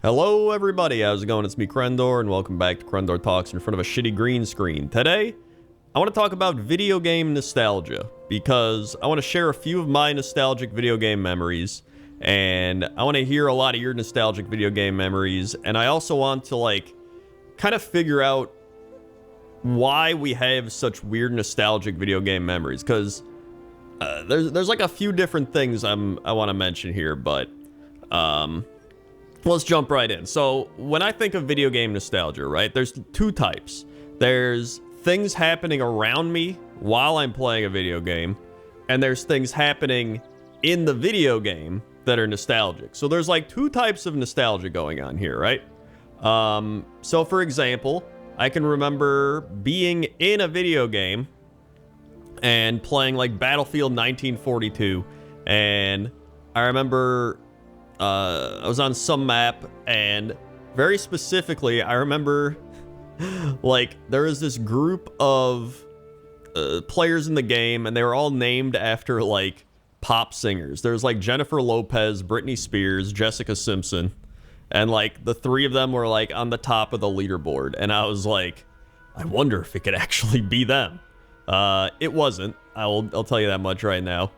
Hello everybody, how's it going? It's me, WoWcrendor, and welcome back to WoWcrendor Talks in front of a shitty green screen. Today, I want to talk about video game nostalgia, because I want to share a few of my nostalgic video game memories, and I want to hear a lot of your nostalgic video game memories, and I also want to, kind of figure out why we have such weird nostalgic video game memories, because there's like a few different things I want to mention here, but, let's jump right in. So, when I think of video game nostalgia, right, there's two types. There's things happening around me while I'm playing a video game, and there's things happening in the video game that are nostalgic. So there's like two types of nostalgia going on here, right? So for example, I can remember being in a video game and playing like Battlefield 1942, and I remember I was on some map, and very specifically, I remember, like, there was this group of players in the game, and they were all named after, like, pop singers. There's, like, Jennifer Lopez, Britney Spears, Jessica Simpson, and, like, the three of them were, like, on the top of the leaderboard, and I was like, I wonder if it could actually be them. It wasn't. I'll tell you that much right now.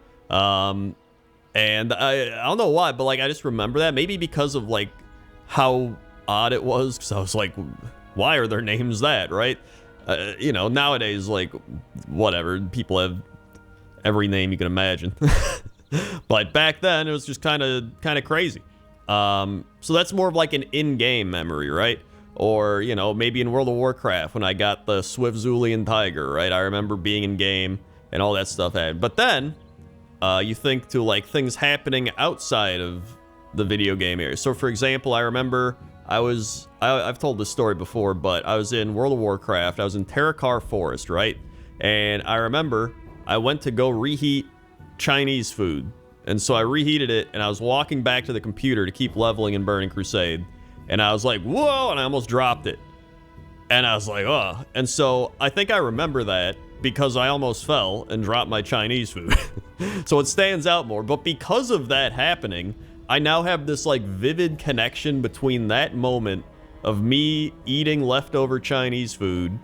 And I don't know why, but, like, I just remember that. Maybe because of, like, how odd it was. Because I was like, why are their names that, right? You know, nowadays, like, whatever. People have every name you can imagine. But back then, it was just kind of crazy. So that's more of, like, an in-game memory, right? Or, you know, maybe in World of Warcraft when I got the Swift Zulian Tiger, right? I remember being in-game and all that stuff. But then you think to, like, things happening outside of the video game area. So, for example, I remember I've told this story before, but I was in World of Warcraft. I was in Terrakar Forest, right? And I remember I went to go reheat Chinese food. And so I reheated it, and I was walking back to the computer to keep leveling in Burning Crusade. And I was like, whoa, and I almost dropped it. And I was like, oh. And so I think I remember that because I almost fell and dropped my Chinese food. So it stands out more. But because of that happening, I now have this, like, vivid connection between that moment of me eating leftover Chinese food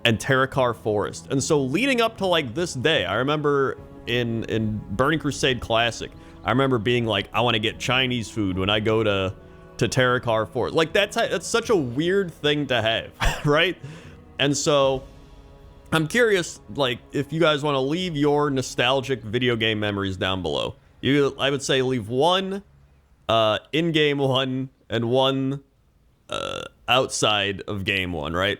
and Terrakar Forest. And so leading up to, like, this day, I remember in Burning Crusade Classic, I remember being like, I want to get Chinese food when I go to Terrakar Forest. Like, that's such a weird thing to have, right? And so I'm curious, like, if you guys want to leave your nostalgic video game memories down below. I would say leave one in-game one and one outside of game one, right?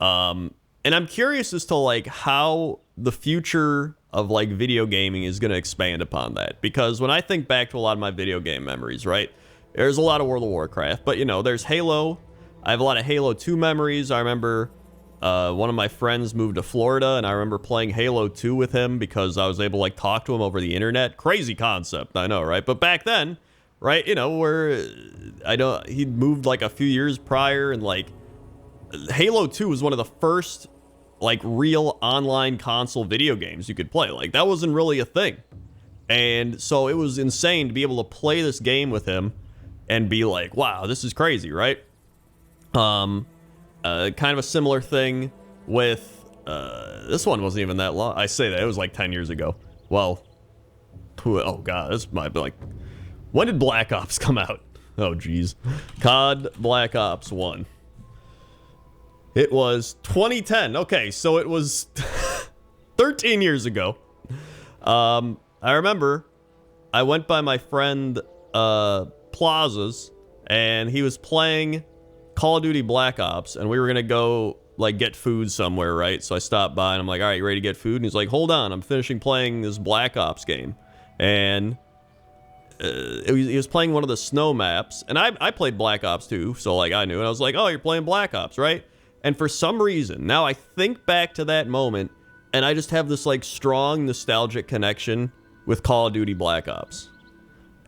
And I'm curious as to, like, how the future of, like, video gaming is going to expand upon that. Because when I think back to a lot of my video game memories, right, there's a lot of World of Warcraft, but, you know, there's Halo. I have a lot of Halo 2 memories. I remember one of my friends moved to Florida, and I remember playing Halo 2 with him because I was able to, like, talk to him over the internet. Crazy concept, I know, right? But back then, right, you know, he'd moved, like, a few years prior, and, like, Halo 2 was one of the first, like, real online console video games you could play. Like, that wasn't really a thing. And so it was insane to be able to play this game with him and be like, wow, this is crazy, right? Kind of a similar thing with, this one wasn't even that long. I say that, it was like 10 years ago. Well, oh god, this might be like, when did Black Ops come out? Oh geez. COD Black Ops 1. It was 2010. Okay, so it was 13 years ago. I remember I went by my friend Plaza's, and he was playing Call of Duty Black Ops, and we were gonna go, like, get food somewhere, right? So I stopped by, and I'm like, all right, you ready to get food? And he's like, hold on, I'm finishing playing this Black Ops game. And he was playing one of the snow maps, and I played Black Ops 2, so, like, I knew, and I was like, oh, you're playing Black Ops, right? And for some reason, now I think back to that moment, and I just have this, like, strong nostalgic connection with Call of Duty Black Ops.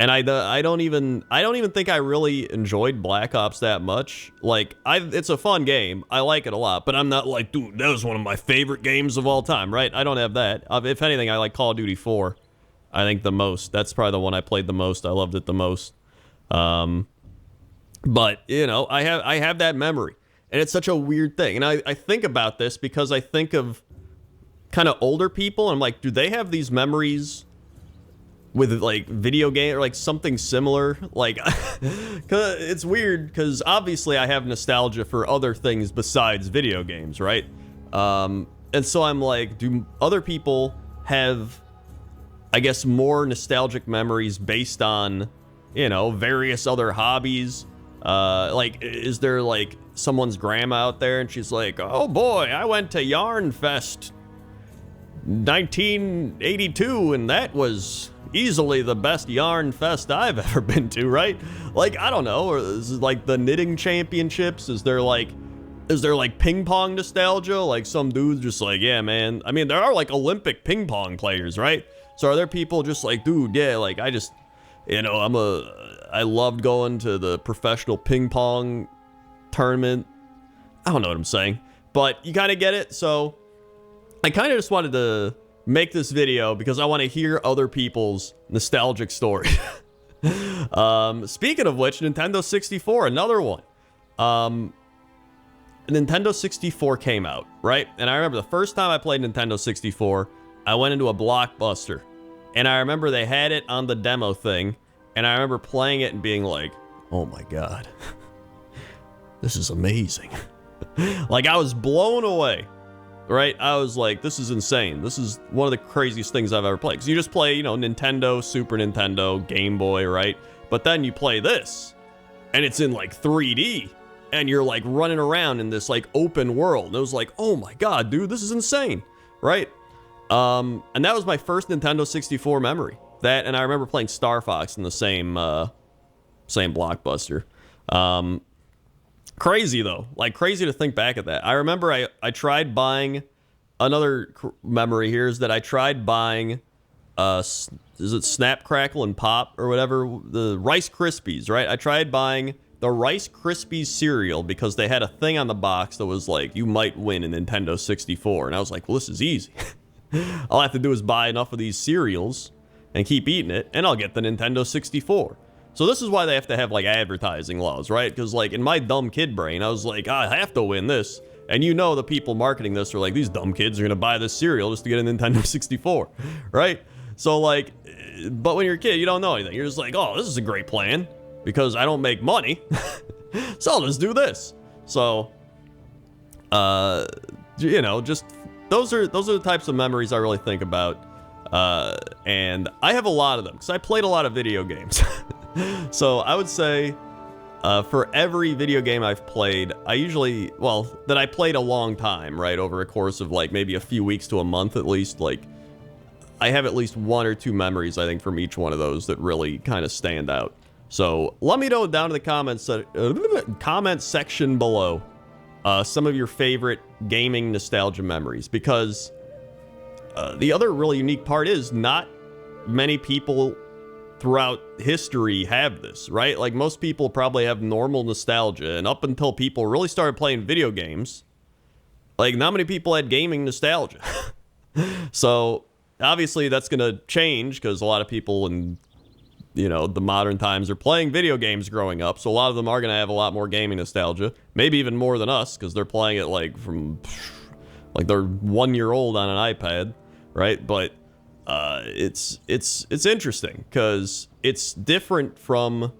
And I don't even think I really enjoyed Black Ops that much. Like, it's a fun game. I like it a lot, but I'm not like, dude, that was one of my favorite games of all time, right? I don't have that. If anything, I like Call of Duty 4. I think the most. That's probably the one I played the most. I loved it the most. But, you know, I have that memory. And it's such a weird thing. And I think about this because I think of kind of older people. And I'm like, do they have these memories with, like, video game or, like, something similar? Like, 'cause it's weird because obviously I have nostalgia for other things besides video games, right? And so I'm like, do other people have, I guess, more nostalgic memories based on, you know, various other hobbies? Like, is there, like, someone's grandma out there and she's like, oh boy, I went to Yarn Fest 1982 and that was easily the best yarn fest I've ever been to, right? Like, I don't know. Or is it like the knitting championships? Is there like ping pong nostalgia? Like some dude's just like, yeah, man. I mean, there are like Olympic ping pong players, right? So are there people just like, dude, yeah, like I just, you know, I loved going to the professional ping pong tournament. I don't know what I'm saying, but you kind of get it. So I kind of just wanted to make this video because I want to hear other people's nostalgic story. Speaking of which, Nintendo 64, another one. Nintendo 64 came out, right? And I remember the first time I played Nintendo 64, I went into a Blockbuster. And I remember they had it on the demo thing. And I remember playing it and being like, oh my God. This is amazing. Like, I was blown away, right? I was like, this is insane. This is one of the craziest things I've ever played. Because you just play, you know, Nintendo, Super Nintendo, Game Boy, right? But then you play this, and it's in, like, 3D. And you're, like, running around in this, like, open world. And it was like, oh my God, dude, this is insane, right? And that was my first Nintendo 64 memory. That, and I remember playing Star Fox in the same Blockbuster. Crazy though, like crazy to think back at that. I remember I tried buying, another memory here is that I tried buying, is it Snap, Crackle, and Pop or whatever, the Rice Krispies, right? I tried buying the Rice Krispies cereal because they had a thing on the box that was like, you might win a Nintendo 64. And I was like, well, this is easy. All I have to do is buy enough of these cereals and keep eating it, and I'll get the Nintendo 64. So this is why they have to have, like, advertising laws, right? Because, like, in my dumb kid brain, I was like, I have to win this. And you know the people marketing this are like, these dumb kids are going to buy this cereal just to get a Nintendo 64, right? So, like, but when you're a kid, you don't know anything. You're just like, oh, this is a great plan because I don't make money. So I'll just do this. So, you know, just those are the types of memories I really think about. And I have a lot of them because I played a lot of video games. So I would say for every video game I've played, I usually, well, that I played a long time, right, over a course of like maybe a few weeks to a month at least, like I have at least one or two memories, I think, from each one of those that really kind of stand out. So let me know down in the comment section below some of your favorite gaming nostalgia memories, because the other really unique part is not many people throughout history have this, right? Like, most people probably have normal nostalgia, and up until people really started playing video games, like, not many people had gaming nostalgia. So obviously that's gonna change because a lot of people in, you know, the modern times are playing video games growing up, so a lot of them are gonna have a lot more gaming nostalgia, maybe even more than us, because they're playing it like from, like, they're 1 year old on an iPad, right? But it's interesting because it's different from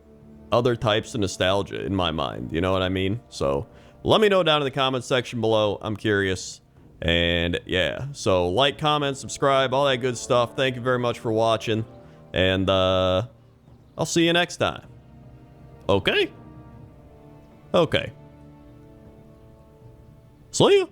other types of nostalgia in my mind, you know what I mean? So let me know down in the comment section below. I'm curious. And yeah, so like, comment, subscribe, all that good stuff. Thank you very much for watching, and I'll see you next time. Okay? See ya.